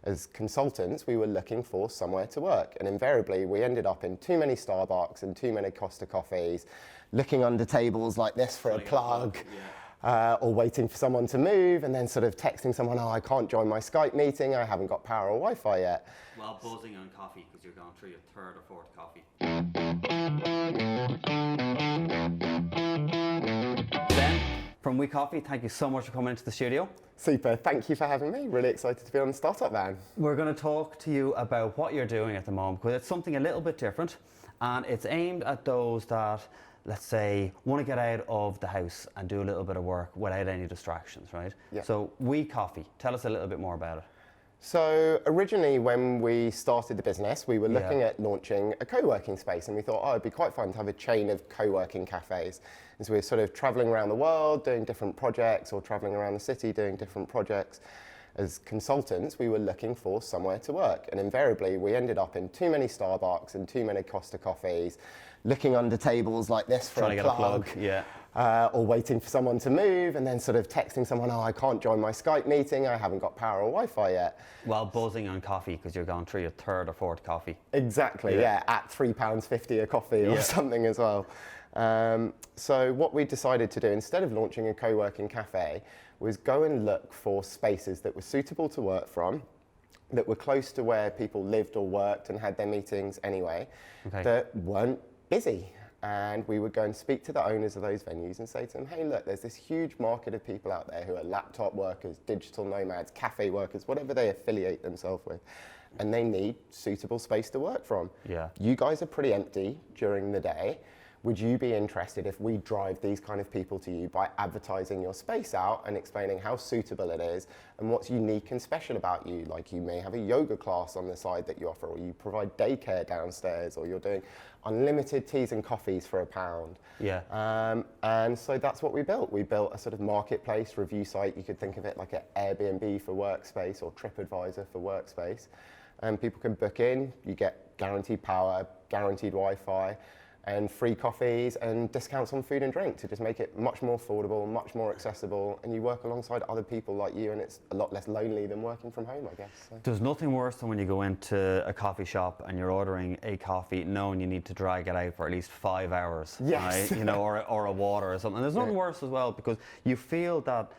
as consultants, we were looking for somewhere to work. And invariably, we ended up in too many Starbucks and too many Costa coffees, looking under tables like this for a plug, or waiting for someone to move, and then sort of texting someone, oh, I can't join my Skype meeting, I haven't got power or Wi-Fi yet. While buzzing on coffee because you're going through your third or fourth coffee. Ben from WeCoffee, thank you so much for coming into the studio. Super, thank you for having me. Really excited to be on the Startup Van. We're going to talk to you about what you're doing at the moment, because it's something a little bit different, and it's aimed at those that, let's say, want to get out of the house and do a little bit of work without any distractions, right? Yeah. So WeCoffee, tell us a little bit more about it. So originally when we started the business, we were looking at launching a co-working space, and we thought, oh, it'd be quite fun to have a chain of co-working cafes. And so we were sort of traveling around the world doing different projects, or traveling around the city doing different projects. As consultants, we were looking for somewhere to work, and invariably we ended up in too many Starbucks and too many Costa coffees, looking under tables like this for a plug, or waiting for someone to move, and then sort of texting someone, oh, I can't join my Skype meeting, I haven't got power or Wi-Fi yet. While buzzing on coffee because you're going through your third or fourth coffee. Exactly, at £3.50 a coffee or something as well. So what we decided to do, instead of launching a co-working cafe, was go and look for spaces that were suitable to work from, that were close to where people lived or worked and had their meetings anyway, that weren't busy. And we would go and speak to the owners of those venues and say to them, hey, look, there's this huge market of people out there who are laptop workers, digital nomads, cafe workers, whatever they affiliate themselves with, and they need suitable space to work from. You guys are pretty empty during the day. Would you be interested if we drive these kind of people to you by advertising your space out and explaining how suitable it is and what's unique and special about you? Like, you may have a yoga class on the side that you offer, or you provide daycare downstairs, or you're doing unlimited teas and coffees for £1. And so that's what we built. We built a sort of marketplace review site. You could think of it like an Airbnb for workspace or TripAdvisor for workspace. And people can book in, you get guaranteed power, guaranteed Wi-Fi, and free coffees and discounts on food and drink to just make it much more affordable, much more accessible, and you work alongside other people like you, and it's a lot less lonely than working from home, I guess. So. There's nothing worse than when you go into a coffee shop and you're ordering a coffee knowing you need to drag it out for at least 5 hours, right? You know, or a water or something. There's nothing worse as well, because you feel that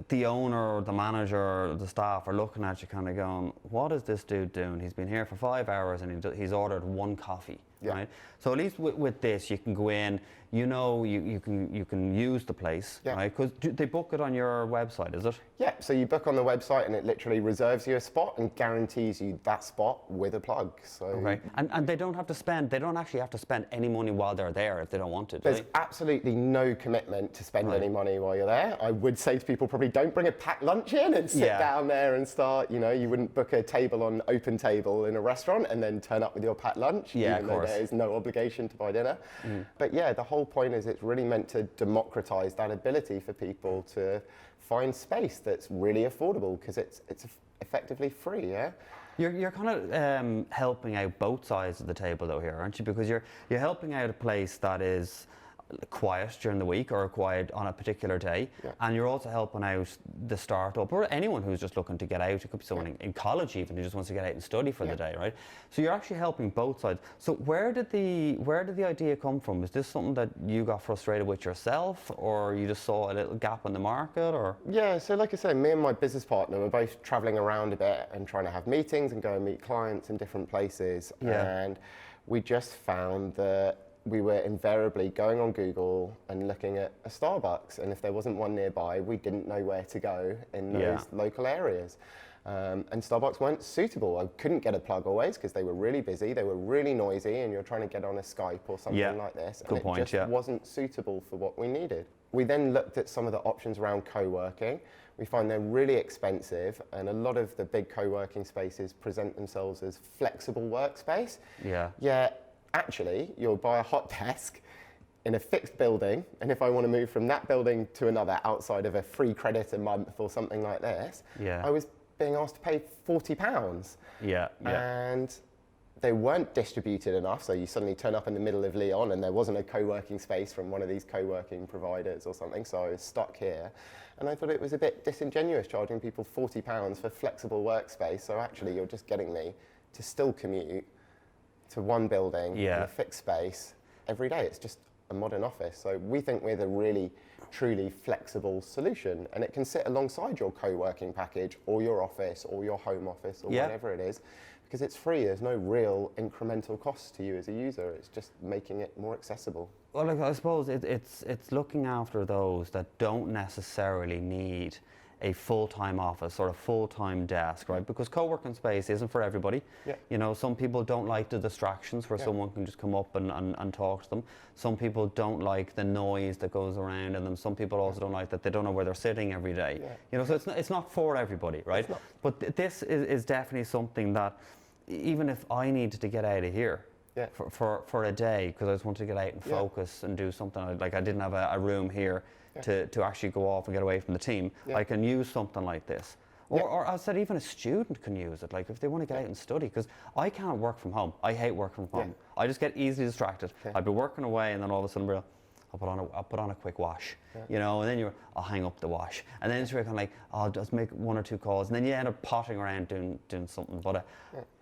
the owner or the manager or the staff are looking at you kind of going, what is this dude doing? He's been here for 5 hours and he's ordered one coffee, right? So at least with this, you can go in, you know, you can use the place, right? Because they book it on your website, is it? Yeah, so you book on the website and it literally reserves you a spot and guarantees you that spot with a plug. So and they don't actually have to spend any money while they're there if they don't want to. There's absolutely no commitment to spend any money while you're there. I would say to people, probably don't bring a packed lunch in and sit down there and start, you know, you wouldn't book a table on Open Table in a restaurant and then turn up with your packed lunch, even though there is no obligation to buy dinner. But yeah, the whole point is it's really meant to democratize that ability for people to find space that's really affordable, because it's effectively free. You're kind of helping out both sides of the table though here, aren't you? Because you're helping out a place that is quiet during the week or quiet on a particular day, and you're also helping out the startup or anyone who's just looking to get out. It could be someone in college even who just wants to get out and study for the day, right? So you're actually helping both sides. So where did the idea come from? Is this something that you got frustrated with yourself, or you just saw a little gap in the market, or? Yeah, so like I said, me and my business partner were both traveling around a bit and trying to have meetings and go and meet clients in different places, and we just found that we were invariably going on Google and looking at a Starbucks, and if there wasn't one nearby, we didn't know where to go in those local areas. And Starbucks weren't suitable. I couldn't get a plug always because they were really busy, they were really noisy, and you're trying to get on a Skype or something like this, and it just wasn't suitable for what we needed. We then looked at some of the options around co-working. We find they're really expensive, and a lot of the big co-working spaces present themselves as flexible workspace. Actually, you'll buy a hot desk in a fixed building, and if I want to move from that building to another outside of a free credit a month or something like this, I was being asked to pay £40. And they weren't distributed enough, so you suddenly turn up in the middle of Lyon and there wasn't a co-working space from one of these co-working providers or something, so I was stuck here. And I thought it was a bit disingenuous charging people £40 for flexible workspace, so actually you're just getting me to still commute to one building in a fixed space every day. It's just a modern office. So we think we're the really, truly flexible solution, and it can sit alongside your co-working package or your office or your home office or whatever it is, because it's free. There's no real incremental cost to you as a user. It's just making it more accessible. Well, like, I suppose it's looking after those that don't necessarily need a full-time office or a full-time desk, right? Because co-working space isn't for everybody. Yeah. You know, some people don't like the distractions where someone can just come up and talk to them. Some people don't like the noise that goes around in them. Some people also don't like that they don't know where they're sitting every day. Yeah. You know, so it's not for everybody, right? But this is definitely something that, even if I needed to get out of here for a day, because I just wanted to get out and focus and do something, like I didn't have a room here to actually go off and get away from the team, I can use something like this. Or I said even a student can use it, like if they want to get out and study, because I can't work from home. I hate working from home. I just get easily distracted. I'd be working away and then all of a sudden I'll put on a quick wash, you know, and then I'll hang up the wash. And then you're kind of like, I'll just make 1 or 2 calls, and then you end up potting around doing something. But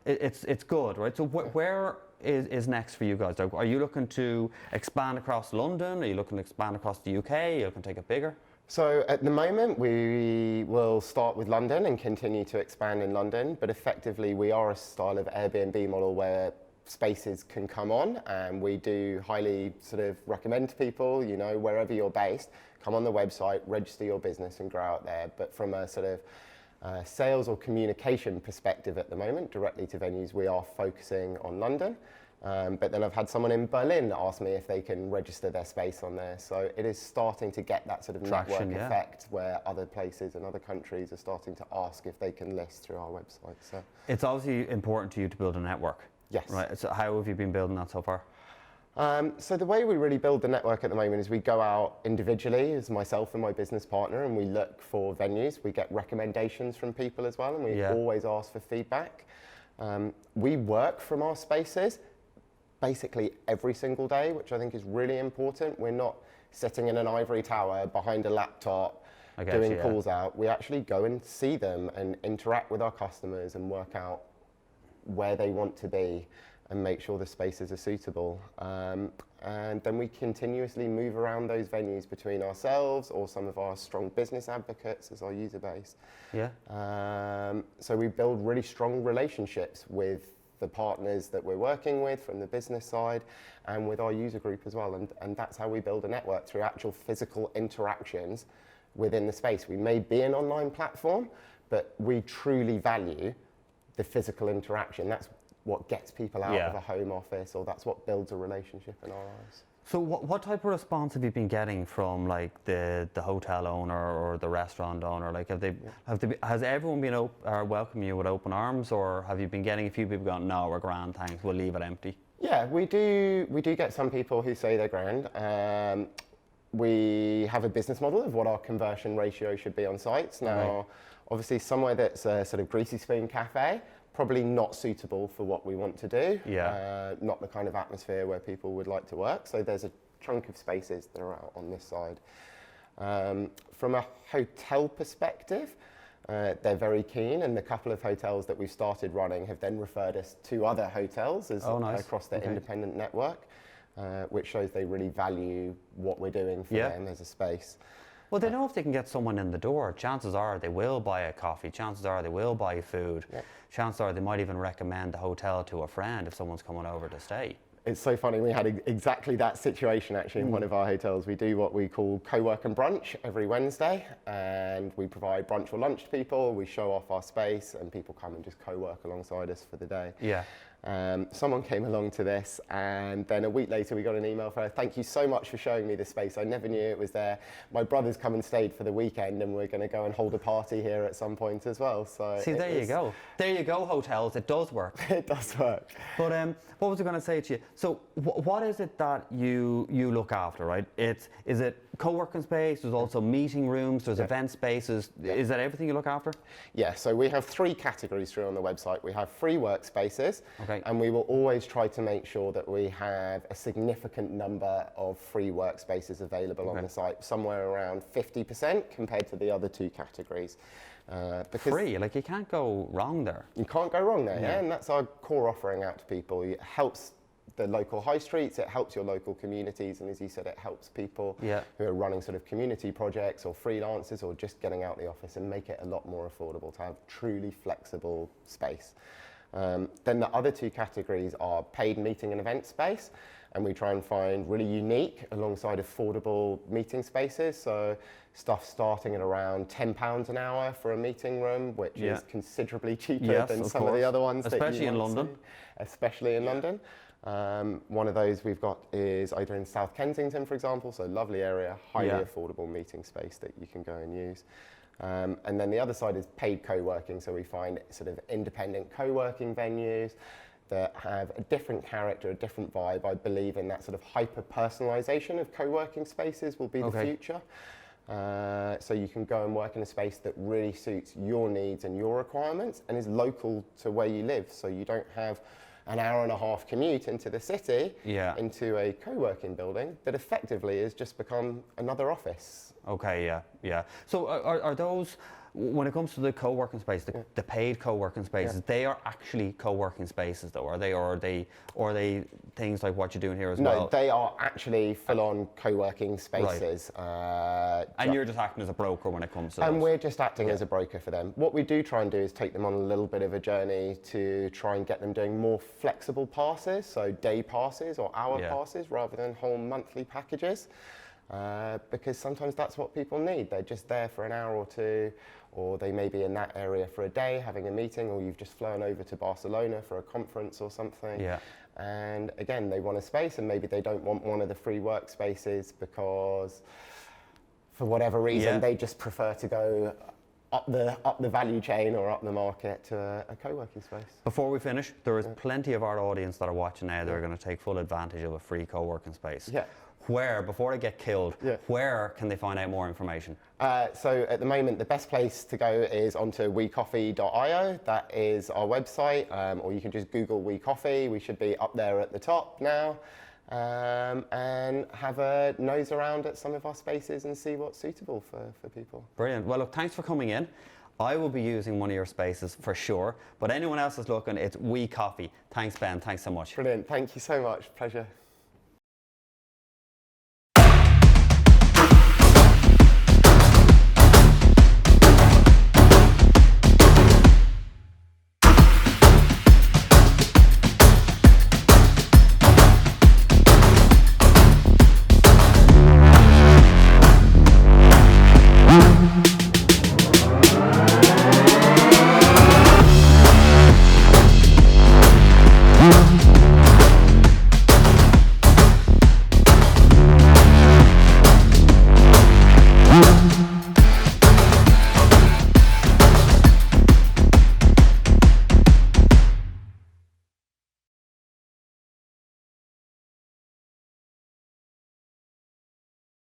it's good, right? So where is next for you guys? Are you looking to expand across London? Are you looking to expand across the UK? Are you looking to take it bigger? So at the moment, we will start with London and continue to expand in London, but effectively we are a style of Airbnb model where spaces can come on, and we do highly sort of recommend to people, you know, wherever you're based, come on the website, register your business and grow out there. But from a sort of sales or communication perspective at the moment, directly to venues, we are focusing on London. But then I've had someone in Berlin ask me if they can register their space on there. So it is starting to get that sort of traction, network effect where other places and other countries are starting to ask if they can list through our website. So it's obviously important to you to build a network. Yes. Right. So how have you been building that so far? So the way we really build the network at the moment is we go out individually as myself and my business partner, and we look for venues. We get recommendations from people as well, and we always ask for feedback. We work from our spaces basically every single day, which I think is really important. We're not sitting in an ivory tower behind a laptop doing calls out. We actually go and see them and interact with our customers and work out where they want to be and make sure the spaces are suitable. And then we continuously move around those venues between ourselves or some of our strong business advocates as our user base. So we build really strong relationships with the partners that we're working with from the business side and with our user group as well. And that's how we build a network, through actual physical interactions within the space. We may be an online platform, but we truly value the physical interaction. That's what gets people out of a home office, or that's what builds a relationship in our eyes. So what type of response have you been getting from like the hotel owner or the restaurant owner? Like has everyone been welcoming you with open arms, or have you been getting a few people going, no, we're grand, thanks, we'll leave it empty? Yeah, we do get some people who say they're grand. We have a business model of what our conversion ratio should be on sites. Now, obviously somewhere that's a sort of greasy spoon cafe, probably not suitable for what we want to do. Not the kind of atmosphere where people would like to work. So there's a chunk of spaces that are out on this side. From a hotel perspective, they're very keen, and the couple of hotels that we've started running have then referred us to other hotels across their independent network, which shows they really value what we're doing for them as a space. Well, they know if they can get someone in the door, chances are they will buy a coffee, chances are they will buy food, chances are they might even recommend the hotel to a friend if someone's coming over to stay. It's so funny, we had exactly that situation actually in one of our hotels. We do what we call co-work and brunch every Wednesday, and we provide brunch or lunch to people, we show off our space, and people come and just co-work alongside us for the day. Someone came along to this, and then a week later we got an email from her, thank you so much for showing me this space, I never knew it was there. My brother's come and stayed for the weekend, and we're going to go and hold a party here at some point as well. So see, there you go. There you go, hotels, it does work. It does work. But what was I going to say to you? So what is it that you look after, right? Is it co-working space, there's also meeting rooms, there's event spaces, is that everything you look after? Yeah, so we have 3 categories through on the website. We have free workspaces, Okay. And we will always try to make sure that we have a significant number of free workspaces available on the site, somewhere around 50% compared to the other two categories. Because free, like you can't go wrong there. You can't go wrong there, yeah. And that's our core offering out to people. It helps the local high streets, it helps your local communities, and as you said, it helps people who are running sort of community projects or freelancers or just getting out the office, and make it a lot more affordable to have truly flexible space. Then the other two categories are paid meeting and event space, and we try and find really unique alongside affordable meeting spaces. So stuff starting at around £10 an hour for a meeting room, which is considerably cheaper than some of the other ones. Especially in London. Especially in London. One of those we've got is either in South Kensington, for example, so lovely area, highly affordable meeting space that you can go and use. And then the other side is paid co-working, so we find sort of independent co-working venues that have a different character, a different vibe. I believe in that sort of hyper-personalisation of co-working spaces will be the future. So you can go and work in a space that really suits your needs and your requirements and is local to where you live, so you don't have an hour and a half commute into the city, into a co-working building that effectively has just become another office. Okay, yeah. So are those, when it comes to the co-working space, the paid co-working spaces, they are actually co-working spaces though, are they, or are they things like what you're doing here as well? No, they are actually full-on co-working spaces. And you're just acting as a broker when it comes to And we're just acting as a broker for them. What we do try and do is take them on a little bit of a journey to try and get them doing more flexible passes, so day passes or hour passes rather than whole monthly packages. Because sometimes that's what people need. They're just there for an hour or two, or they may be in that area for a day having a meeting, or you've just flown over to Barcelona for a conference or something. And again, they want a space, and maybe they don't want one of the free workspaces because for whatever reason they just prefer to go up the value chain or up the market to a co-working space. Before we finish, there is plenty of our audience that are watching now that are going to take full advantage of a free co-working space. Where, before they get killed, where can they find out more information? So at the moment, the best place to go is onto WeCoffee.io. That is our website, or you can just Google WeCoffee. We should be up there at the top now. And have a nose around at some of our spaces and see what's suitable for people. Brilliant. Well, look, thanks for coming in. I will be using one of your spaces for sure, but anyone else is looking, it's WeCoffee. Thanks, Ben. Thanks so much. Brilliant. Thank you so much. Pleasure.